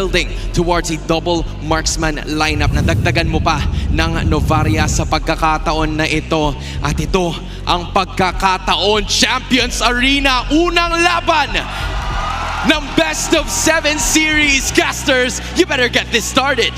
building towards a double marksman lineup na dagdagan mo pa ng Novaria sa pagkakataon na ito. At ito ang pagkakataon, Champions Arena, unang laban ng Best of 7 series. Casters, you better get this started.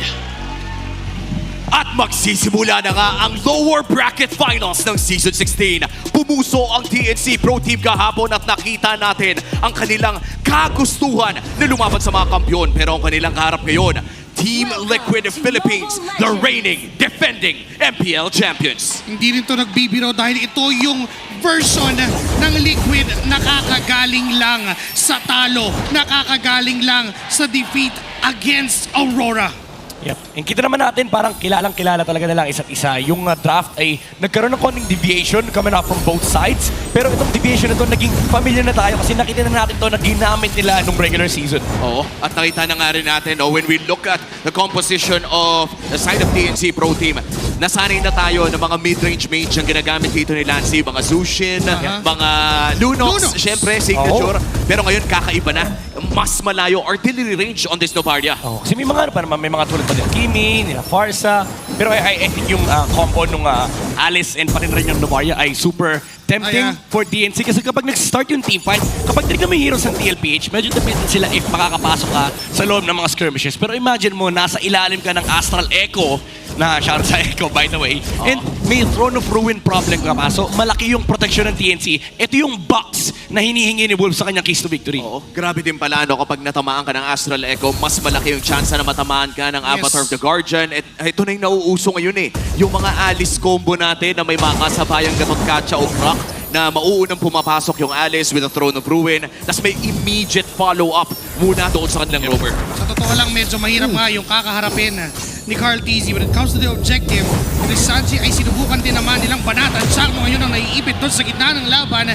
At magsisimula na nga ang lower bracket finals ng Season 16. Pumuso ang TNC Pro Team kahapon at nakita natin ang kanilang kagustuhan na lumaban sa mga kampiyon. Pero ang kanilang kaharap ngayon, Team Liquid Philippines, the reigning, defending MPL champions. Hindi rin to nagbibiro dahil ito yung version ng Liquid nakakagaling lang sa talo, nakakagaling lang sa defeat against Aurora. Yep. And kita naman natin parang kilalang-kilala talaga nilang isa't isa. Yung draft ay nagkaroon ng konting deviation coming up from both sides. Pero itong deviation na ito naging familiar na tayo kasi nakita na natin ito na ginamit nila nung regular season. Oo, at nakita na nga rin natin when we look at the composition of the side of TNC Pro Team, nasanay na tayo ng mga mid-range mates ang ginagamit dito ni Lancy, mga Zushin, mga Lunox, syempre, signature. Pero ngayon kakaiba na, mas malayo artillery range on this Novaria. Kasi may mga ano pa naman, may mga tulad pa din Kimi, nila Farsa. Pero I think yung combo nung Alice and pati rin yung Novaria ay super tempting for TNC kasi kapag nag-start yung teamfight, kapag tinignan mo yung heroes ng TLPH, medyo dependent sila if makakapasok ka sa loob ng mga skirmishes. Pero imagine mo, nasa ilalim ka ng Astral Echo, na shout sa Echo by the way, and may Throne of Ruin problem ka pa. So malaki yung protection ng TNC. Ito yung box na hinihingi ni Wolves sa kanyang keys to victory. Oo, grabe din pala no, kapag natamaan ka ng Astral Echo, mas malaki yung chance na matamaan ka ng Avatar of the Guardian. At ito na yung nauuso ngayon eh. Yung mga Alice combo natin na may mga kasabayang Gatot Kacha o Croc na mauunang pumapasok yung Alice with the Throne of Ruin. Tapos may immediate follow-up muna doon sa kanilang rover. Sa totoo lang, medyo mahirap nga yung kakaharapin ni Carl TZ. When it comes to the objective, ni Sanji ay sinubukan din naman nilang banatan. Charno ngayon ang naiipit doon sa gitna ng laban.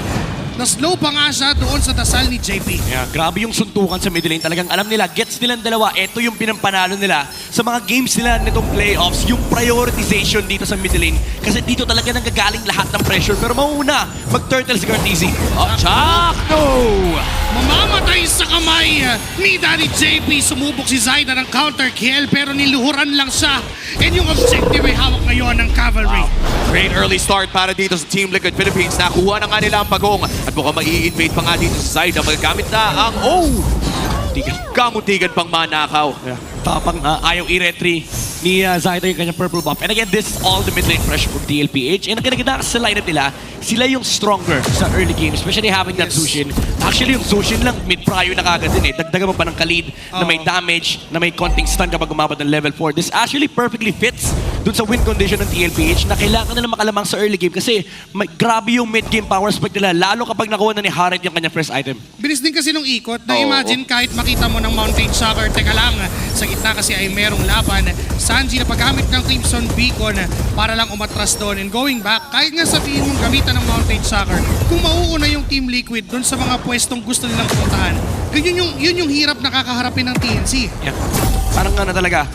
Na-slow pa nga siya doon sa dasal ni JP. Yeah, grabe yung suntukan sa mid lane. Talagang alam nila, gets nilang dalawa. Ito yung pinampanalo nila sa mga games nila nitong playoffs. Yung prioritization dito sa mid lane. Kasi dito talaga nanggagaling lahat ng pressure. Pero mauna, mag-turtle si Cartesi. Chakno! Mamamatay sa kamay ni Daddy JP. Sumubok si Zaida ng counter kill pero niluhuran lang siya. And yung objective ay hawak ngayon ng Cavalry. Great early start para dito sa Team Liquid Philippines. Nakuha na nga nila ang pagong at mukhang mai-invade pa nga dito sa side. Magagamit na ang kamutigan pang manakaw. Yeah. Tapang ayaw i-retry ni Zaida yung kanyang purple buff. And again, this is all the mid-lane pressure from TLPH. And ang kinaganda sa lineup nila, sila yung stronger sa early game, especially having that Zushin. Actually, yung Zushin lang mid-prio na kagad din eh. Dagdagan mo pa ng Khalid na may damage, na may konting stun kapag umabot ng level 4. This actually perfectly fits dun sa win condition ng TLPH na kailangan nila makalamang sa early game kasi grabe yung mid-game power spike nila, lalo kapag nakuha na ni Harit yung kanyang first item. Bilis din kasi nung ikot na imagine kahit makita mo ng Mountain Shocker, teka lang, sa gitna kasi ay merong laban. Sanji na paggamit ng Crimson Beacon para lang umatras doon and going back, kahit nga sabihin mong gamitan ng Mountain Shocker, kung mauuna yung Team Liquid doon sa mga pwestong gusto nilang puntahan, yun yung hirap na kakaharapin ng TNC. Yeah. Parang nga na talaga,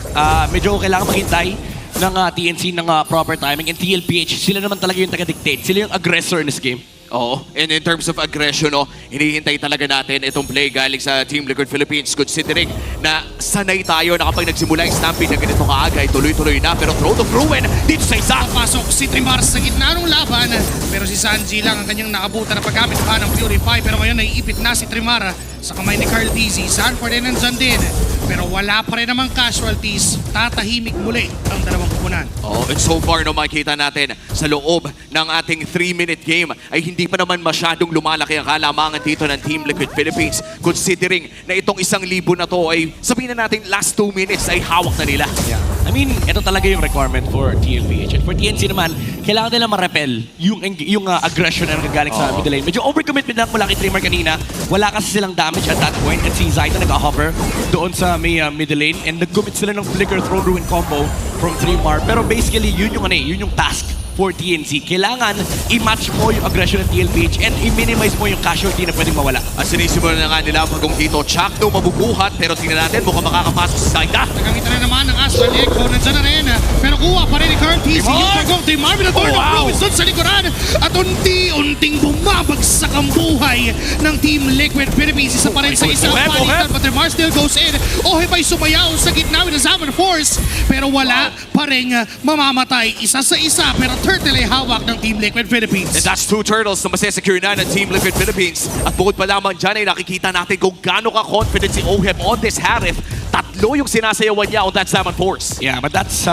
medyo kailangan maghintay ng TNC ng proper timing and TLPH, sila naman talaga yung taga-dictate. Sila yung aggressor in this game. Oo, and in terms of aggression, hinihintay talaga natin itong play galing sa Team Liquid Philippines considering na sanay tayo na kapag nagsimula yung stampede na ganito kaaga ay tuloy-tuloy na. Pero Throne of Ruin dito sa isa. Pasok si Trimar sa gitna ng laban pero si Sanji lang ang kanyang nakabutan na paggamit pa ng Purify pero ngayon naiipit na si Trimar sa kamay ni Carl TZ. Sanford din nandyan din pero wala pa rin namang casualties. Tatahimik muli ang dalawang kupunan. Oh, and so far makikita natin sa loob ng ating 3-minute game ay hindi pa naman masyadong lumalaki ang kalamangan dito ng Team Liquid Philippines considering na itong 1,000 na to ay sabihin na natin last 2 minutes ay hawak na nila. Yeah. I mean, ito talaga yung requirement for TLPH. And for TNC naman, kailangan nila ma-repel yung aggression na nagagaling sa middle lane. Medyo overcommitment lang mula kay Trimmer kanina. Wala kasi silang damage at that point. And si Zaida nag-hover doon sa may middle lane. And nag-commit sila ng Flicker Throne Ruin combo from Trimmer. Pero basically, yun yung task for TNC. Kailangan i-match mo yung aggression ng TLPH and i-minimize mo yung casualty na pwedeng mawala. At sinisimulan na nga nila ang pagong dito. Chakno mabubuhat, pero tingnan natin mukhang makakapasok si Zaida. Nagamitan na naman ng Astral Echo. Nandiyan na rin. Pero kuha pa rin ni Carl TC. Yung pagong Team Marvin at Torno Province doon sa likuran. At unti-unting bumabagsak ang buhay ng Team Liquid Philippines. Isa pa rin sa isang palitan. But Remar still goes in. Oheb ay sumayaw sa gitna with the Zaman Force. Pero wala pa rin mamamatay. Isa sa isa. Pero turtle ay hawak ng Team Liquid Philippines. And that's 2 turtles na masesecure na ng Team Liquid Philippines. At bukod pa lamang dyan ay nakikita natin kung gaano ka-confident si Oheb on this Harith. Tatlo yung sinasayawan niya on that Zaman Force. Yeah, but that's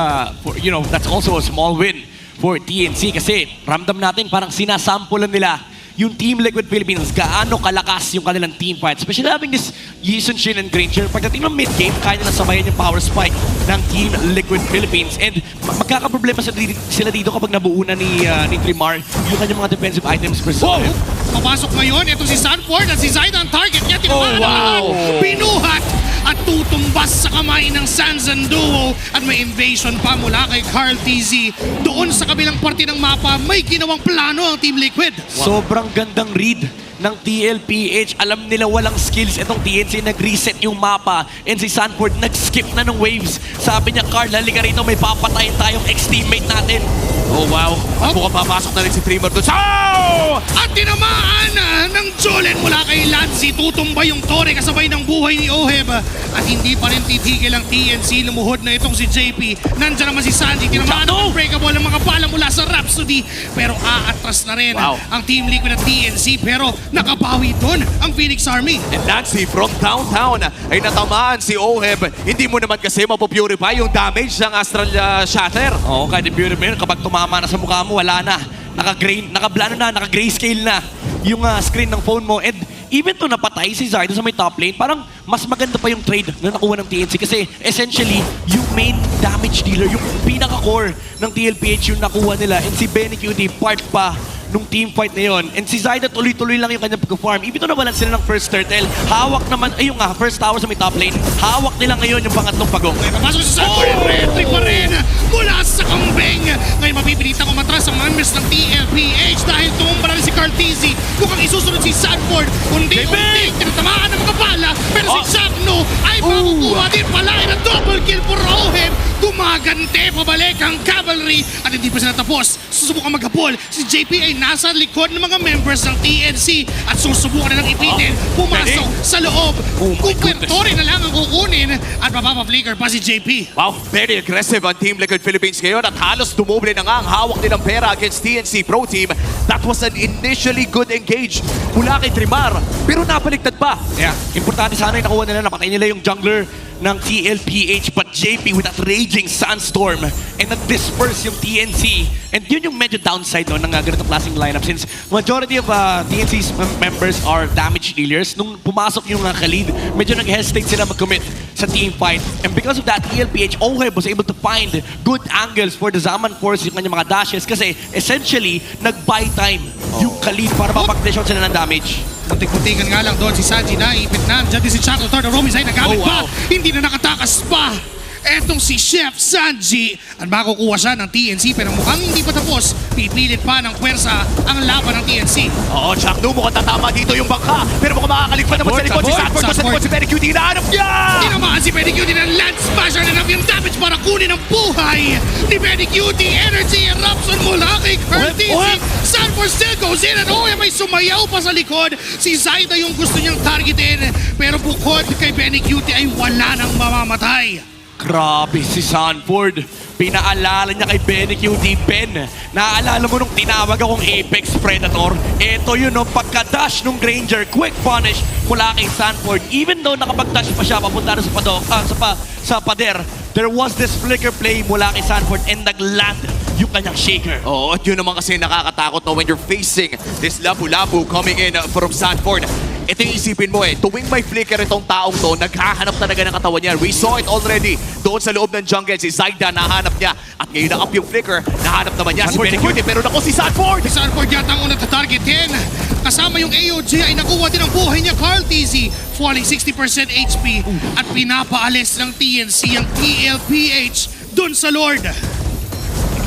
that's also a small win for TNC kasi ramdam natin parang sinasampulan nila yung Team Liquid Philippines, gaano kalakas yung kanilang team fight. Especially having this Yisun, Shin, and Granger. Pagdating ng mid-game, kaya na sabayan yung power spike ng Team Liquid Philippines. And magkakaproblema sila dito kapag nabuo na ni Trimar yung kanyang mga defensive items per se. Papasok ngayon, ito si Sanford at si Zaida ang target niya. Tinamaan binuhat at tutumbas sa kamay ng Sansan Duo. At may invasion pa mula kay Carl TZ. Doon sa kabilang parte ng mapa, may ginawang plano ang Team Liquid. Sobrang gandang read ng TLPH. Alam nila walang skills itong TNC. Nag-reset yung mapa. And si Sanford nag-skip na ng waves. Sabi niya, Carl, halika rito, may papatayin tayong ex-teammate natin. Oh wow, at mukhang papasok na rin si Trimar doon. At tinamaan ng Jolen mula kay Lanzi. Tutumba yung Tore kasabay ng buhay ni Oheb. At hindi pa rin titigil ang TNC. Lumuhod na itong si JP. Nandiyan naman si Sanji. Tinamaan ng unbreakable ang mga bala mula sa Rhapsody. Pero aatras na rin ang Team Liquid at TNC. Pero nakabawi doon ang Phoenix Army. And Nancy from downtown ay natamaan si Oheb. Hindi mo naman kasi mapupurify yung damage ng Astral Shatter. Oo, kahit i-purify kapag tumama na sa mukha mo, wala na. Naka-grayscale na yung screen ng phone mo. And even to napatay si Zydo sa may top lane, parang mas maganda pa yung trade na nakuha ng TNC kasi essentially, yung main damage dealer, yung pinaka-core ng TLPH yung nakuha nila. And si Benny QD, part pa nung team fight na yun. And si Zyda tuloy-tuloy lang yung kanyang pag-farm. Even to nawalan sila ng first turtle, hawak naman, ayun nga, first tower sa may top lane, hawak nila ngayon yung pangatlong pagong. Papasok si Sanford, retry pa rin mula sa kambing. Ngayon mapipilitan umatras ang members ng TLPH dahil tumumba na rin si Carl TZ. Mukhang isusunod si Sanford. Unti-unti, tinatamaan ng mga bala. Pero si Chakno ay makukuha din pala ng double kill for Oheb. Gumagante pabalik ang cavalry at hindi pa sila tapos. Susubukan maghapol. Si JP ay nasa likod ng mga members ng TNC at susubukan na ng ipitin. Pumasok sa loob. Kung Puertori na lang ang kukunin at mapapa-flicker pa si JP. Wow, very aggressive ang Team Liquid Philippines ngayon at halos dumoble na nga ang hawak nilang pera against TNC Pro Team. That was an initially good engage mula kay Trimar, pero napaliktad pa. Yeah, importante sana yung nakuha nila, napatay nila yung jungler ng TLPH, but JP with that raging sandstorm and nag-disperse yung TNC. And yun yung medyo downside no, ng ganitong klaseng lineup since majority of TNC's members are damage dealers. Nung pumasok yung Khalid, medyo nag-hesitate sila mag-commit sa team fight. And because of that, TLPH Oheb was able to find good angles for the Zaman Force, yung kanyang mga dashes kasi essentially, nag-buy time yung Khalid para mapag-dish out sila ng damage. Muntik-muntikan nga lang doon si Sanji na ipit na. Diyan din si Chaco, third of Romy Zay nagamit pa. Hindi na nakatakas pa. Etong si Chef Sanji at makukuha siya ng TNC pero mukhang hindi pa tapos. Pipilit pa ng pwersa ang laban ng TNC. Oo, Chakno, mukhang tatama dito yung bangka. Pero mukhang makakaligpan naman sa likod si Sanford. Sa likod si Benny QD, hinahanap niya! Tinamaan si Benny QD ng Land Smasher na yung damage para kunin ang buhay ni Benny QD. Energy eruption mula kay Curtis. Sanford still goes in at may sumayaw pa sa likod. Si Zaida yung gusto niyang targetin. Pero bukod kay Benny QD ay wala nang mamamatay. Grabe si Sanford. Pinaalala niya kay Benny QD. Ben, naaalala mo nung tinawag akong Apex Predator? Ito yun, no, pagka-dash nung Granger, quick punish mula kay Sanford. Even though nakapag-dash pa siya papunta na sa pader, there was this flicker play mula kay Sanford and nag-land yung kanyang shaker. Oo, at yun naman kasi nakakatakot no, when you're facing this labu-labu coming in from Sanford. Ito yung isipin mo tuwing may flicker itong taong to, naghahanap talaga ng katawan niya. We saw it already doon sa loob ng jungle. Si Zaida nahanap niya. At ngayon na up yung flicker, nahanap naman niya si Benny QD. Pero naku, si Sanford! Si Sanford yata ang unang tatargetin. Kasama yung AOG ay nakuha din ang buhay niya, Carl TZ. Falling 60% HP at pinapaalis ng TNC ang TLPH doon sa Lord.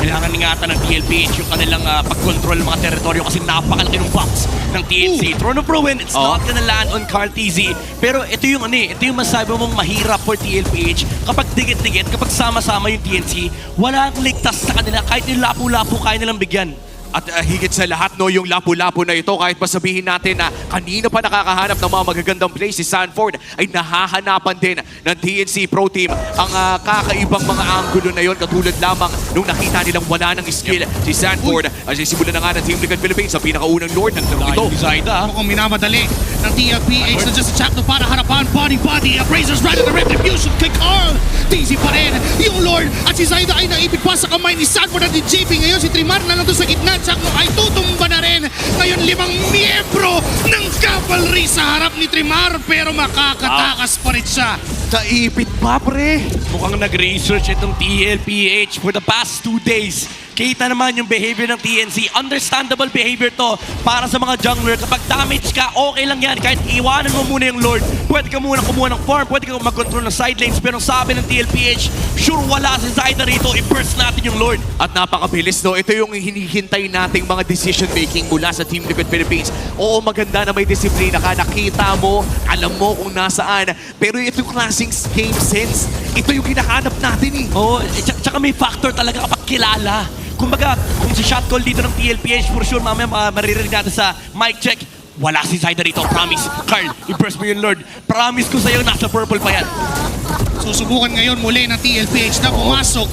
Kailangan ingatan ng TLPH yung kanilang pag-control ng mga teritoryo kasi napakalaki ng box ng TNC. Throne of Ruin, it's not gonna land on Carl TZ. Pero ito yung ito yung masabi mong mahirap for TLPH. Kapag dikit-dikit, kapag sama-sama yung TNC, walang ligtas sa kanila. Kahit yung lapu-lapu kaya nilang bigyan. At higit sa lahat, no, yung lapu-lapu na ito, kahit pa sabihin natin na kanina pa nakakahanap ng mga magagandang plays, si Sanford ay nahahanapan din ng TNC Pro Team ang kakaibang mga angulo na yon, katulad lamang nung nakita nilang wala ng skill si Sanford. As simulan na nga ng Team Liquid Philippines sa pinakaunang Lord ng ito. Mukhang minamadali ng TLPH na just Chakno para harapan. Body, Appraisers right at the retribution kay Carl. Easy pa rin yung Lord at si Zaida ay naipit pa sa kamay ni Sanford at ni JP. Ngayon si Trimar na nandun sa gitna. Chakno ay tutumba na rin. Ngayon 5 miyembro ng cavalry sa harap ni Trimar pero makakatakas pa rin siya. Kaipit pa, pre. Mukhang nag-research itong TLPH for the past 2 days. Kita naman yung behavior ng TNC. Understandable behavior to para sa mga jungler. Kapag damage ka, okay lang yan. Kahit iwanan mo muna yung Lord. Pwede ka muna kumuha ng farm. Pwede ka mag-control ng side lanes. Pero sabi ng TLPH, sure wala si Zaida rito. I-burst natin yung Lord. At napakabilis, no? Ito yung hinihintay nating mga decision making mula sa Team Liquid Philippines. Oo, maganda na may disiplina ka. Nakita mo, alam mo kung nasaan. Pero ito yung klaseng game sense. Ito yung hinahanap natin, eh. Oo, tsaka may factor talaga kapag kilala. Kumbaga, kung si shot call dito ng TLPH, for sure, mamaya maririnig natin sa mic check, wala si Zaida rito. Promise. Carl, i-burst mo yung Lord. Promise ko sa'yo, nasa purple pa yan. Susubukan ngayon muli ng TLPH na pumasok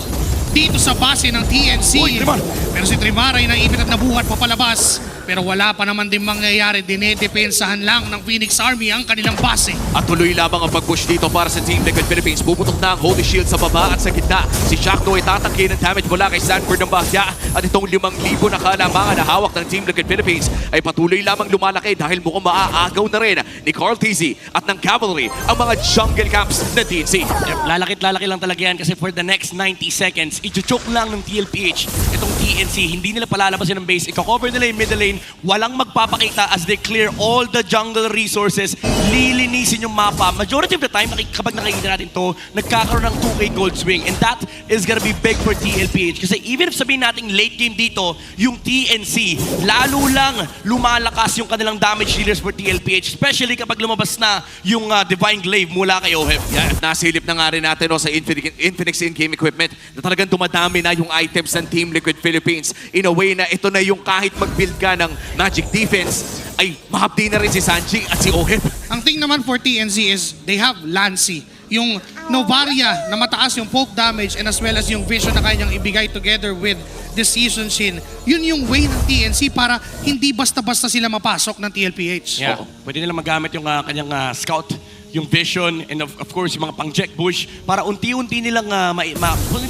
dito sa base ng TNC. Uy, Trimar. Pero si Trimar ay naipit at nabuhat papalabas. Pero wala pa naman din mangyayari. Dinedepensahan lang ng Phoenix Army ang kanilang base. At tuloy lamang ang pag-push dito para sa Team Liquid Philippines. Puputok na ang Holy Shield sa baba at sa gitna. Si Chakno ay tatangkin ng damage mula kay Sanford ng bahya. At itong 5,000 na kalamangan na hawak ng Team Liquid Philippines ay patuloy lamang lumalaki dahil mukhang maaagaw na rin ni Carl TZ at ng Cavalry ang mga jungle camps ng TNC. Lalakit-lalaki lang talaga yan kasi for the next 90 seconds, i-choke lang ng TLPH itong TNC. Hindi nila palalabasin ng base. Ika-cover nila yung middle lane. Walang magpapakita as they clear all the jungle resources. Lilinisin yung mapa. Majority of the time, kapag nakikita natin to, nagkakaroon ng 2K gold swing. And that is gonna be big for TLPH. Kasi even if sabihin natin late game dito, yung TNC, lalo lang lumalakas yung kanilang damage dealers for TLPH. Especially kapag lumabas na yung Divine Glaive mula kay Oheb. Yan, nasilip na nga rin natin no, sa Infinix in-game equipment na talagang dumadami na yung items ng Team Liquid Philippines in a way na ito na yung kahit mag-build ka ng Magic Defense ay mahapdi na rin si Sanji at si Oheb. Ang thing naman for TNC is they have Lancy. Yung Novaria na mataas yung poke damage and as well as yung vision na kanyang ibigay together with the Season Shin. Yun yung way ng TNC para hindi basta-basta sila mapasok ng TLPH. Yeah. Pwede nila magamit yung kanyang scout, yung vision, and of course yung mga pang-check bush para unti-unti nilang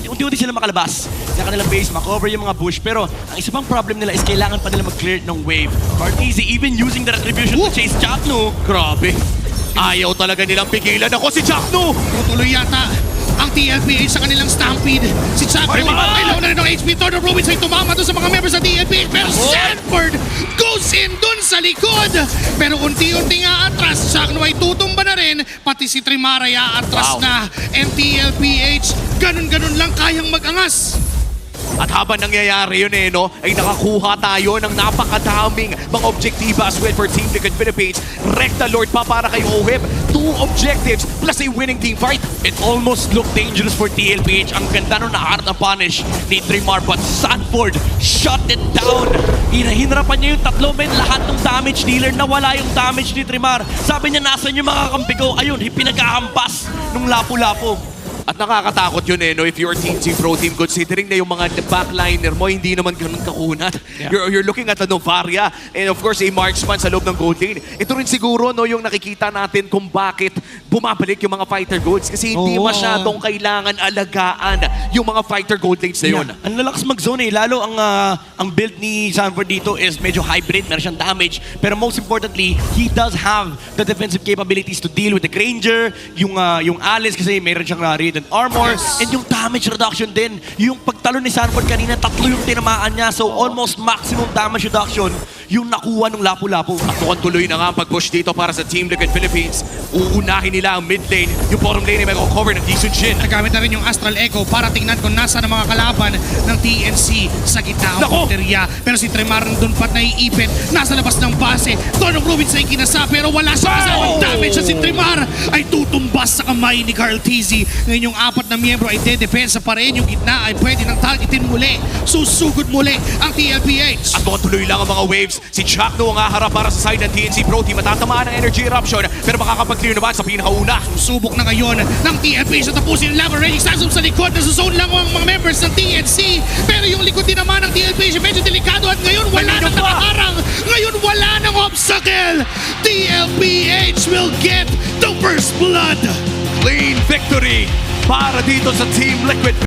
unti-unti sila makalabas sa kanilang base, makover yung mga bush. Pero ang isa pang problem nila is kailangan pa nila mag-clear ng wave. Cartezy even using the retribution to chase Chakno. Grabe. Ayaw talaga nilang pigilan. Ako si Chakno! Tutuloy yata ang TLPH sa kanilang stampede. Si Chakno ay law na rin ng HP. Throne of Ruin ay tumama doon sa mga members ng TLPH. Pero Sanford goes in doon sa likod. Pero unti-unti nga atras. Chakno ay tutumba na rin. Pati si Trimar ay atras na. And TLPH, ganun-ganun lang kayang mag-angas. At habang nangyayari yun no, ay nakakuha tayo ng napakadaming mga objektiba as well for Team Liquid Philippines. Recta Lord pa para kay Oheb. 2 objectives plus a winning team fight. It almost looked dangerous for TLPH. Ang ganda nung nakaharap na punish ni Trimar, but Sanford shut it down. Hinarapan niya yung tatlo, men. Lahat ng damage dealer, nawala yung damage ni Trimar. Sabi niya, nasan yung mga kampi ko? Ayun, pinagkahampas nung lapu-lapu. At nakakatakot yun no, if you're TNC Pro Team, considering na yung mga backliner mo, hindi naman ganun kakunat. Yeah. You're looking at a Novaria and of course a marksman sa loob ng gold lane. Ito rin siguro no, yung nakikita natin kung bakit bumabalik yung mga fighter golds kasi hindi masyadong kailangan alagaan yung mga fighter gold lanes na yun. Yeah. Ang lalakas mag-zone Lalo ang build ni Sanford dito is medyo hybrid, meron siyang damage. Pero most importantly, he does have the defensive capabilities to deal with the Granger, yung Alice kasi meron siyang and armor, and yung damage reduction din. Yung pagtalo ni Sanford kanina, 3 yung tinamaan niya. So almost maximum damage reduction yung nakuha ng Lapu-Lapu. At mukhang tuloy na nga ang pag-push dito para sa Team Liquid Philippines. Uunahin nila ang mid lane. Yung bottom lane ay may cover ng Decent Shin. Nagamit na rin yung Astral Echo para tingnan kung nasa ng mga kalaban ng TNC sa gitna ang Nako! punteriya. Pero si Tremar nandun pat naiipit, nasa labas ng base. Tonong Rubins ay kinasa pero wala siya kasamang damage at si Tremar ay tutumbas sa kamay ni Carl Tizzy. Ngayon yung apat na miyembro ay dedepensa pa rin. Yung gitna ay pwede nang targetin muli. Susugod muli ang TLPH. At mukhang tuloy lang ang mga waves. Si Chakno ang haharap para sa side ng TNC Pro Team. Matatamaan ng energy eruption pero makakapag-clear naman sa pinakauna. Subok na ngayon ng TLPH na tapusin ang laban. Ready Sansum sa likod. Nasa-zone lang ang mga members ng TNC. Pero yung likod din naman ng TLPH medyo delikado at ngayon wala nang nakaharang. Ngayon wala nang obstacle. TLPH will get the first blood. Clean victory para dito sa Team Liquid